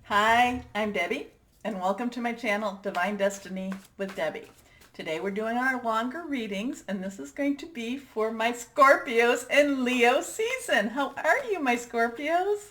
Hi, I'm Debbie, and welcome to my channel, Divine Destiny with Debbie. Today we're doing our longer readings, and this is going to be for my Scorpios in Leo season. How are you, my Scorpios?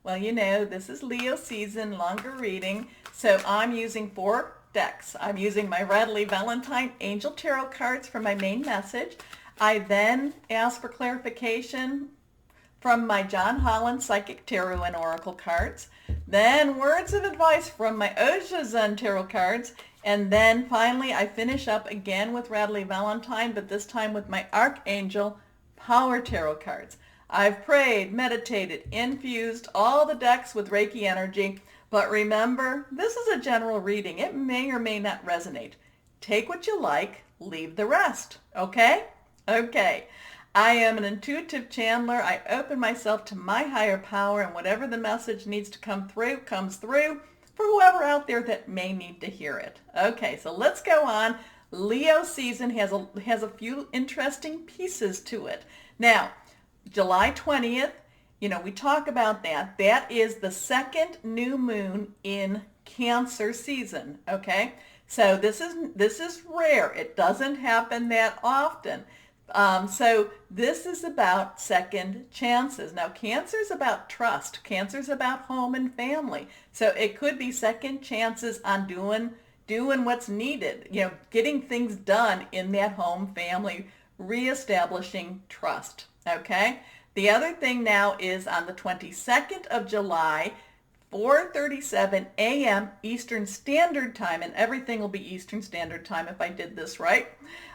Well, you know, this is Leo season, longer reading, so I'm using 4 decks. I'm using my Rattly Valentine Angel Tarot cards for my main message. I then ask for clarification from my John Holland Psychic Tarot and Oracle cards, then words of advice from my Osha Zen Tarot cards, and then finally I finish up again with Rattly Valentine, but this time with my Archangel Power Tarot cards. I've prayed, meditated, infused all the decks with Reiki energy, but remember, this is a general reading. It may or may not resonate. Take what you like, leave the rest, okay? Okay. I am an intuitive channeler. I open myself to my higher power, and whatever the message needs to come through, comes through for whoever out there that may need to hear it. Okay, so let's go on. Leo season has a few interesting pieces to it. Now, July 20th, we talk about that. That is the second new moon in Cancer season, okay? So this is rare. It doesn't happen that often. So this is about second chances. Now, Cancer is about trust. Cancer is about home and family. So it could be second chances on doing what's needed, getting things done in that home family, reestablishing trust. Okay? The other thing now is on the 22nd of July, 4:37 a.m. Eastern Standard Time, and everything will be Eastern Standard Time if I did this right,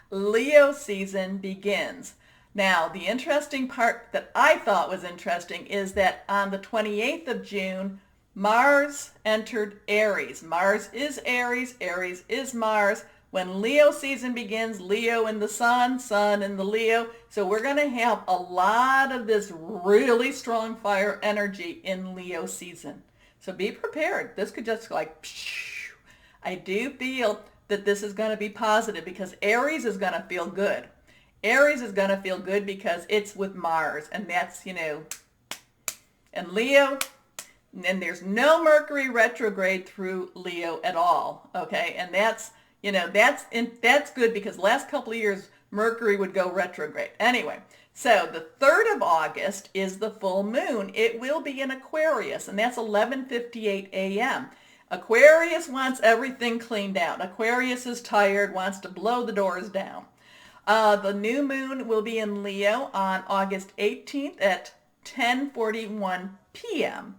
Leo season begins. Now, the interesting part that I thought was interesting is that on the 28th of June, Mars entered Aries. Mars is Aries, Aries is Mars. When Leo season begins, Leo in the Sun, Sun in the Leo. So we're going to have a lot of this really strong fire energy in Leo season. So be prepared. This could just I do feel that this is going to be positive because Aries is going to feel good. Aries is going to feel good because it's with Mars, and that's, and Leo, and there's no Mercury retrograde through Leo at all, okay? And that's good because last couple of years Mercury would go retrograde. Anyway, so the 3rd of August is the full moon. It will be in Aquarius, and that's 11:58 a.m. Aquarius wants everything cleaned out. Aquarius is tired, wants to blow the doors down. The new moon will be in Leo on August 18th at 10:41 p.m.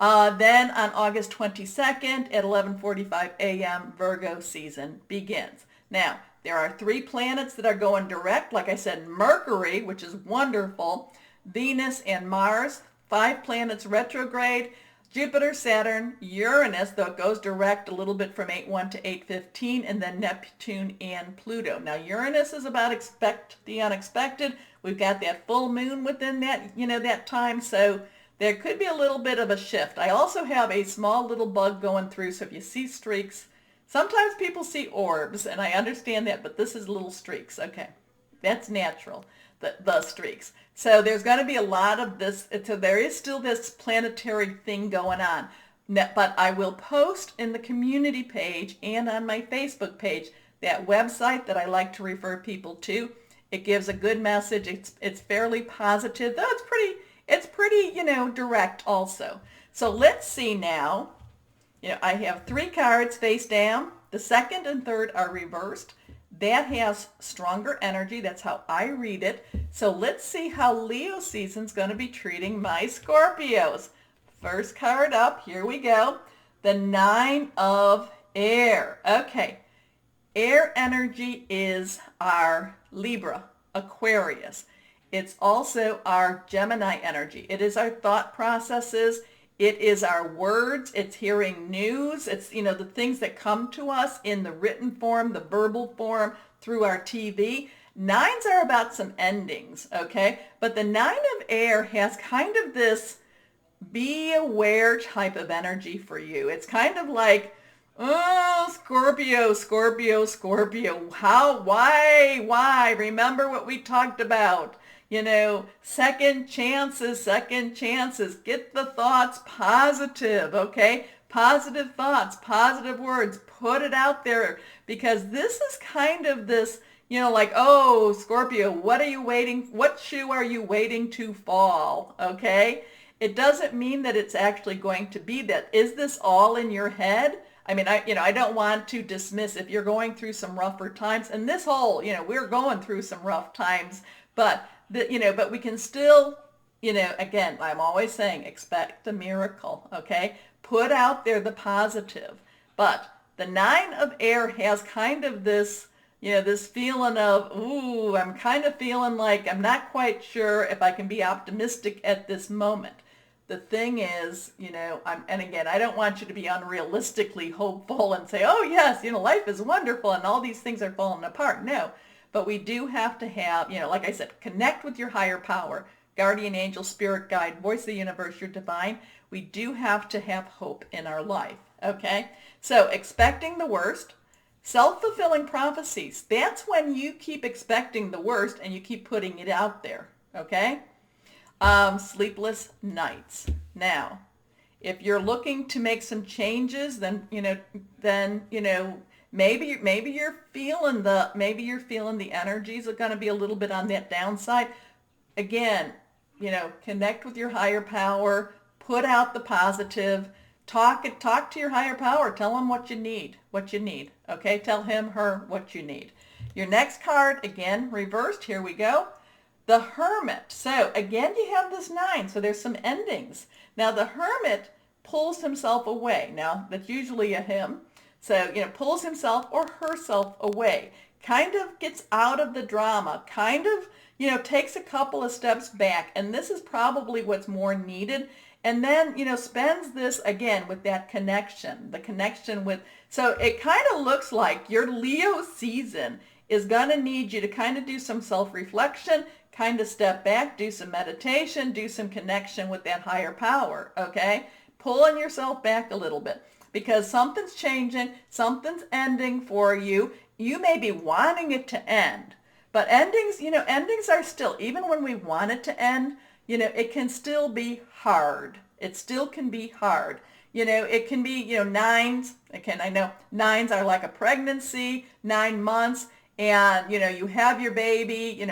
Then on August 22nd at 11:45 a.m., Virgo season begins. Now, there are 3 planets that are going direct. Like I said, Mercury, which is wonderful, Venus and Mars, 5 planets retrograde, Jupiter, Saturn, Uranus, though it goes direct a little bit from 8:1 to 8:15, and then Neptune and Pluto. Now, Uranus is about expect the unexpected. We've got that full moon within that, that time, so there could be a little bit of a shift. I also have a small little bug going through, so if you see streaks, sometimes people see orbs, and I understand that, but this is little streaks. Okay, that's natural, the streaks. So there's going to be a lot of this. So there is still this planetary thing going on. But I will post in the community page and on my Facebook page that website that I like to refer people to. It gives a good message. It's fairly positive, though it's pretty direct also. So let's see now. I have 3 cards face down. The 2nd and 3rd are reversed. That has stronger energy. That's how I read it. So let's see how Leo season's going to be treating my Scorpios. First card up. Here we go. The 9 of Air. Okay. Air energy is our Libra, Aquarius. It's also our Gemini energy. It is our thought processes. It is our words. It's hearing news. It's, the things that come to us in the written form, the verbal form, through our TV. 9s are about some endings, okay? But the 9 of Air has kind of this be aware type of energy for you. It's kind of like, oh, Scorpio, Scorpio, Scorpio. Why? Remember what we talked about. Second chances. Get the thoughts positive, okay? positive thoughts, positive words, put it out there, because this is kind of this, like, oh, Scorpio, what shoe are you waiting to fall? Okay? It doesn't mean that it's actually going to be that. Is this all in your head? I mean, I don't want to dismiss if you're going through some rougher times, and this whole, we're going through some rough times, but but we can still, again, I'm always saying, expect a miracle, okay? Put out there the positive. But the Nine of Air has kind of this, this feeling of, ooh, I'm kind of feeling like I'm not quite sure if I can be optimistic at this moment. The thing is, and again, I don't want you to be unrealistically hopeful and say, oh yes, life is wonderful and all these things are falling apart. No, but we do have to have, like I said, connect with your higher power, guardian angel, spirit guide, voice of the universe, your divine. We do have to have hope in our life, okay? So expecting the worst, self-fulfilling prophecies. That's when you keep expecting the worst and you keep putting it out there, okay? Sleepless nights. Now, if you're looking to make some changes, then maybe you're feeling the energies are going to be a little bit on that downside. Again, connect with your higher power, put out the positive, talk to your higher power, tell him what you need, okay? Tell him, her, what you need. Your next card, again, reversed, here we go. The Hermit. So again, you have this 9, so there's some endings. Now the Hermit pulls himself away. Now that's usually a him. So, pulls himself or herself away, kind of gets out of the drama, kind of, takes a couple of steps back. And this is probably what's more needed. And then, spends this again with that connection, the connection with, so it kind of looks like your Leo season is going to need you to kind of do some self-reflection, kind of step back, do some meditation, do some connection with that higher power, okay? Pulling yourself back a little bit because something's changing, something's ending for you. You may be wanting it to end, but endings, endings are still, even when we want it to end, it can still be hard. It still can be hard. It can be, 9s. Again, I know 9s are like a pregnancy, 9 months. And, you have your baby,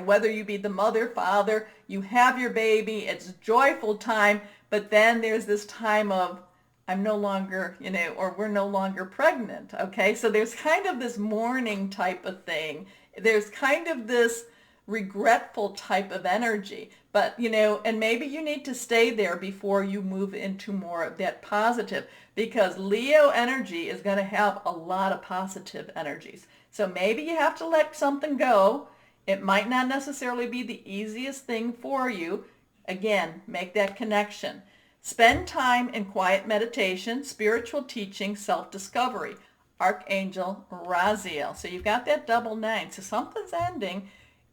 whether you be the mother, father, you have your baby, it's a joyful time, but then there's this time of, I'm no longer, or we're no longer pregnant, okay? So there's kind of this mourning type of thing. There's kind of this regretful type of energy, but, and maybe you need to stay there before you move into more of that positive, because Leo energy is going to have a lot of positive energies. So maybe you have to let something go. It might not necessarily be the easiest thing for you. Again, make that connection. Spend time in quiet meditation, spiritual teaching, self-discovery. Archangel Raziel. So you've got that double 9. So something's ending.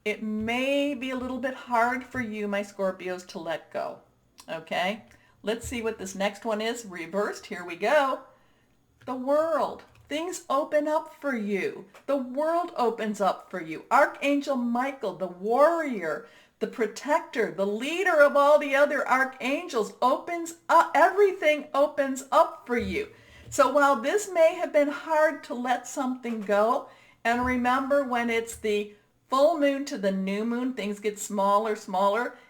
It may be a little bit hard for you, my Scorpios, to let go. Okay? Let's see what this next one is. Reversed. Here we go. The World. Things open up for you. The world opens up for you. Archangel Michael, the warrior, the protector, the leader of all the other archangels, opens up. Everything opens up for you. So while this may have been hard to let something go, and remember when it's the full moon to the new moon, things get smaller,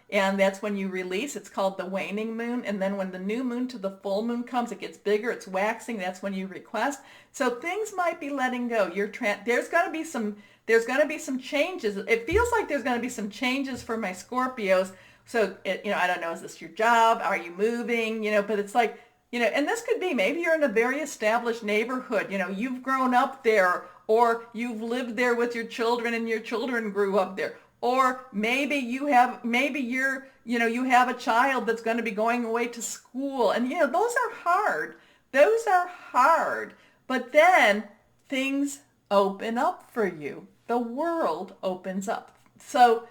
and that's when you release. It's called the waning moon. And then when the new moon to the full moon comes, it gets bigger, it's waxing. That's when you request. So things might be letting go. There's going to be some changes. It feels like there's going to be some changes for my Scorpios. So, I don't know, is this your job? Are you moving? But it's like, and this could be, maybe you're in a very established neighborhood. You've grown up there, or you've lived there with your children and your children grew up there. Or maybe you have a child that's going to be going away to school. And, those are hard. Those are hard. But then things open up for you. The world opens up. So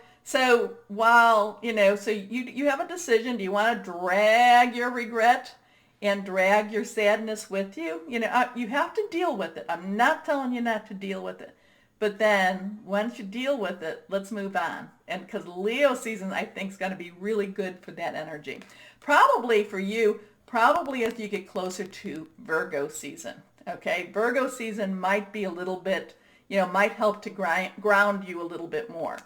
while, so you have a decision. Do you want to drag your regret and drag your sadness with you? You have to deal with it. I'm not telling you not to deal with it. But then once you deal with it, let's move on. And because Leo season, I think, is going to be really good for that energy. Probably for you, probably as you get closer to Virgo season. Okay, Virgo season might be a little bit, might help to ground you a little bit more.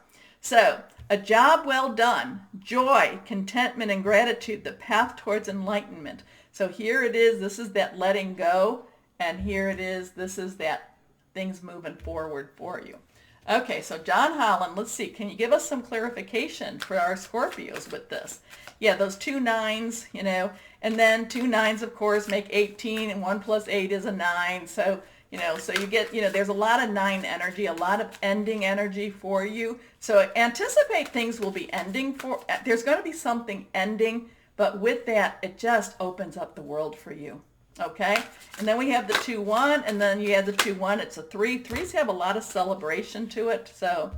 So, a job well done, joy, contentment, and gratitude, the path towards enlightenment. So here it is, this is that letting go, and here it is, this is that things moving forward for you. Okay, so John Holland, let's see, can you give us some clarification for our Scorpios with this? Yeah, those 2 9s, and then 2 9s, of course, make 18, and 1 plus 8 is a 9. So, so you get, there's a lot of 9 energy, a lot of ending energy for you. So anticipate things will be ending there's going to be something ending, but with that, it just opens up the world for you. Okay, and then we have the 2 1, and then you add the 2 1, it's a 3. 3s have a lot of celebration to it. So,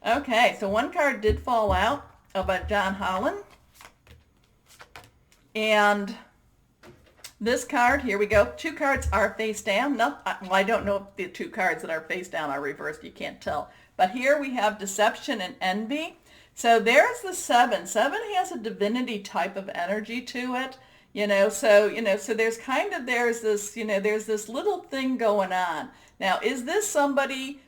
okay, so one card did fall out about John Holland. And this card, here we go. 2 cards are face down. No, well, I don't know if the 2 cards that are face down are reversed. You can't tell. But here we have deception and envy. So there's the 7. 7 has a divinity type of energy to it. So there's there's this little thing going on. Now, is this somebody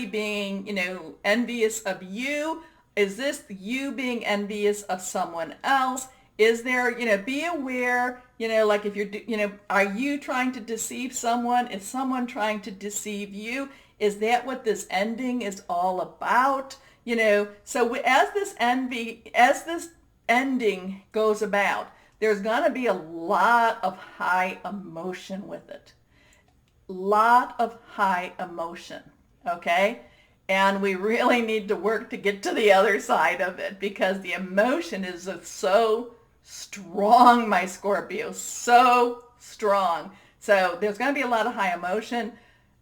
being, envious of you? Is this you being envious of someone else? Is there, be aware, like if you're, are you trying to deceive someone? Is someone trying to deceive you? Is that what this ending is all about? So as this ending goes about, there's going to be a lot of high emotion with it. Lot of high emotion, okay? And we really need to work to get to the other side of it because the emotion is so strong, my Scorpio, so strong. So there's going to be a lot of high emotion,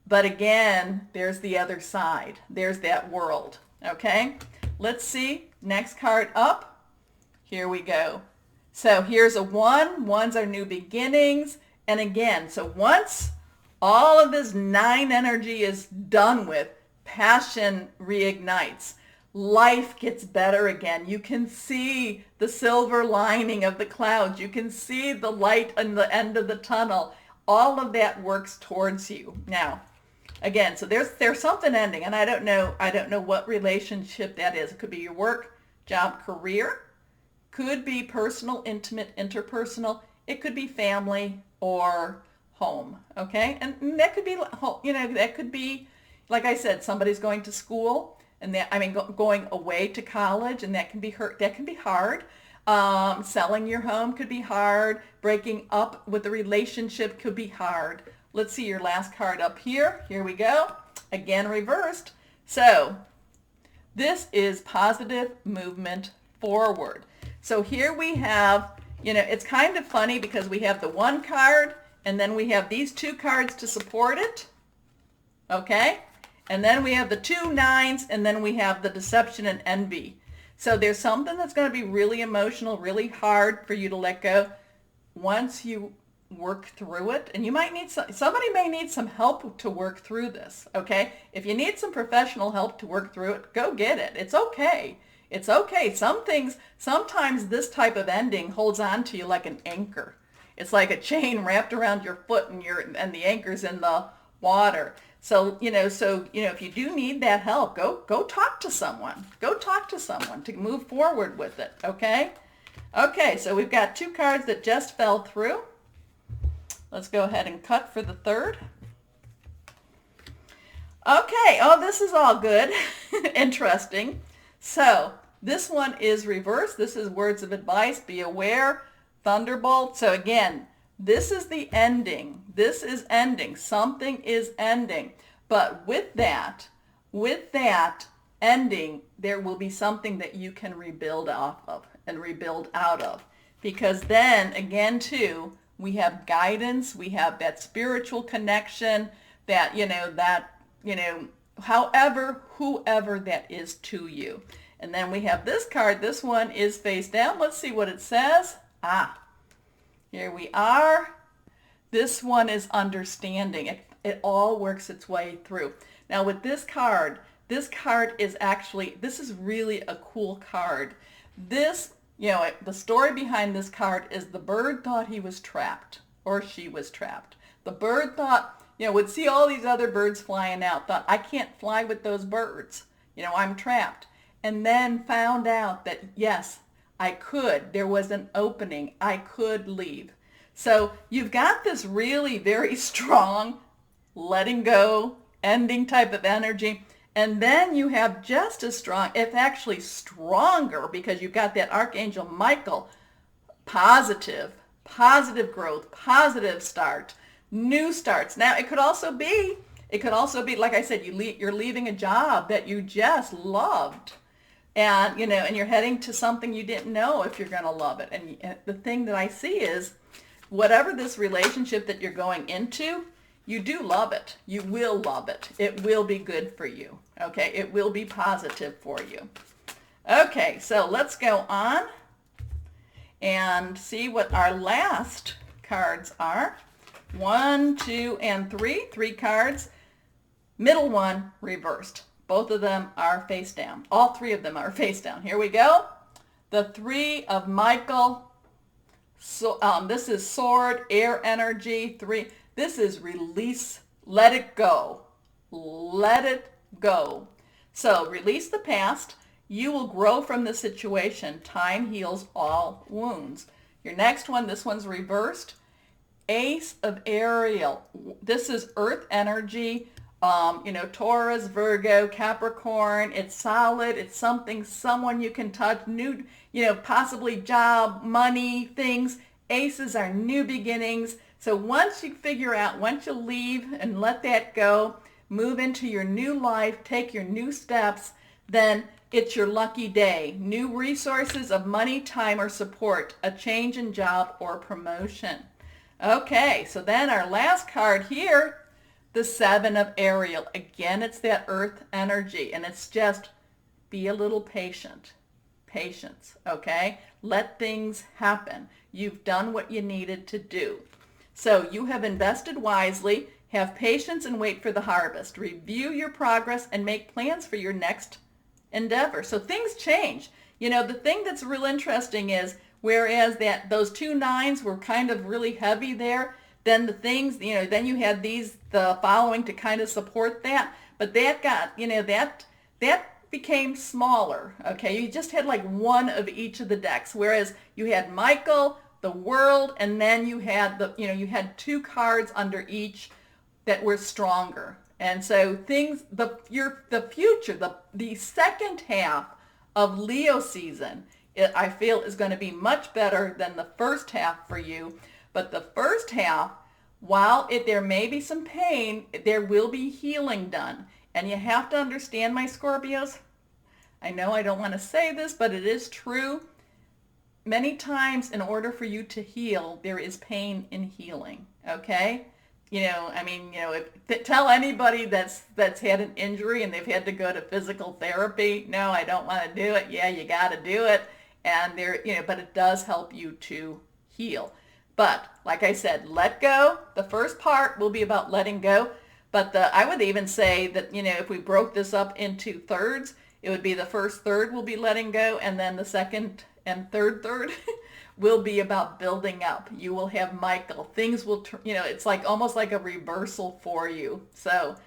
but again, there's the other side. There's that world, okay? Let's see, next card up. Here we go. So here's a 1. 1s are new beginnings. And again, so once all of this 9 energy is done with, passion reignites. Life gets better again. You can see the silver lining of the clouds. You can see the light in the end of the tunnel. All of that works towards you. Now, again, so there's something ending, and I don't know what relationship that is. It could be your work, job, career. Could be personal, intimate, interpersonal. It could be family or home, okay? And that could be, that could be, like I said, somebody's going to school, and going away to college, and that can be hard. Selling your home could be hard. Breaking up with a relationship could be hard. Let's see your last card up here. Here we go. Again, reversed. So this is positive movement forward. So here we have, it's kind of funny because we have the 1 card, and then we have these 2 cards to support it. Okay? And then we have the 2 9s, and then we have the deception and envy. So there's something that's going to be really emotional, really hard for you to let go once you work through it. And you might need somebody may need some help to work through this, okay? If you need some professional help to work through it, go get it. It's okay. It's okay. Sometimes this type of ending holds on to you like an anchor. It's like a chain wrapped around your foot, and the anchor's in the water. So, if you do need that help, go talk to someone. Go talk to someone to move forward with it, okay? Okay, so we've got 2 cards that just fell through. Let's go ahead and cut for the 3rd. Okay, oh, this is all good. Interesting. So, this one is reversed. This is words of advice. Be aware. Thunderbolt. So again, this is the ending. This is ending. Something is ending. But with that ending, there will be something that you can rebuild off of and rebuild out of. Because then, again, too, we have guidance. We have that spiritual connection that, however, whoever that is to you. And then we have this card. This one is face down. Let's see what it says. Here we are. This one is understanding. It all works its way through. Now with this card is actually, this is really a cool card. This The story behind this card is the bird thought he was trapped or she was trapped. The bird thought, would see all these other birds flying out, thought, I can't fly with those birds. I'm trapped. And then found out that, yes, I could. There was an opening. I could leave. So you've got this really very strong letting go, ending type of energy. And then you have just as strong, if actually stronger, because you've got that Archangel Michael, positive growth, positive start, new starts. Now it could also be, like I said, you're leaving a job that you just loved. And, and you're heading to something you didn't know if you're going to love it. And the thing that I see is whatever this relationship that you're going into, you do love it. You will love it. It will be good for you. Okay, it will be positive for you. Okay, so let's go on and see what our last cards are. 1, 2, and 3. 3 cards. Middle one reversed. Both of them are face down. All 3 of them are face down. Here we go. The 3 of Michael. So this is sword, air energy. 3. This is release. Let it go. Let it go. So release the past. You will grow from the situation. Time heals all wounds. Your next one, this one's reversed. Ace of Ariel. This is earth energy. Taurus, Virgo, Capricorn. It's solid. It's something, someone you can touch. New, possibly job, money, things. Aces are new beginnings. So once you leave and let that go, move into your new life, take your new steps, then it's your lucky day. New resources of money, time, or support, a change in job or promotion. Okay, so then our last card here, the 7 of Ariel. Again, it's that earth energy, and it's just be a little patient. Patience, okay? Let things happen. You've done what you needed to do. So you have invested wisely, have patience, and wait for the harvest. Review your progress and make plans for your next endeavor. So things change. The thing that's real interesting is, whereas those 2 9s were kind of really heavy there, then the things, then you had the following to kind of support that, but that got, that became smaller, okay? You just had like 1 of each of the decks, whereas you had Michael, the World, and then you had you had 2 cards under each that were stronger. And so the future, the second half of Leo season, I feel is going to be much better than the first half for you. But the first half, while there may be some pain, there will be healing done. And you have to understand, my Scorpios, I know I don't want to say this, but it is true. Many times, in order for you to heal, there is pain in healing, okay? Tell anybody that's had an injury and they've had to go to physical therapy, no, I don't want to do it. Yeah, you got to do it. And but it does help you to heal. But like I said, let go. The first part will be about letting go. But I would even say that, if we broke this up into thirds, it would be the first third will be letting go, and then the second and third will be about building up. You will have Michael. Things will, it's like almost like a reversal for you. So,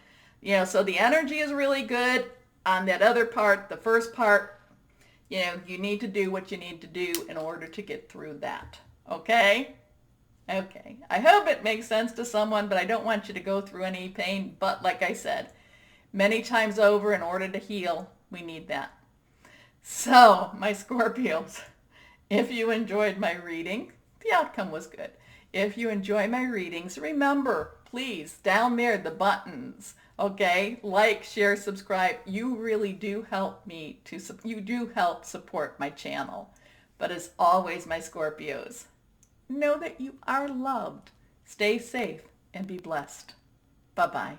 so the energy is really good on that other part. The first part, you need to do what you need to do in order to get through that. Okay? Okay. I hope it makes sense to someone, but I don't want you to go through any pain. But like I said, many times over, in order to heal, we need that. So, my Scorpios, if you enjoyed my reading, the outcome was good. If you enjoy my readings, remember, please, down there, the buttons, okay? Like, share, subscribe. You really do help me you do help support my channel. But as always, my Scorpios, know that you are loved. Stay safe and be blessed. Bye-bye.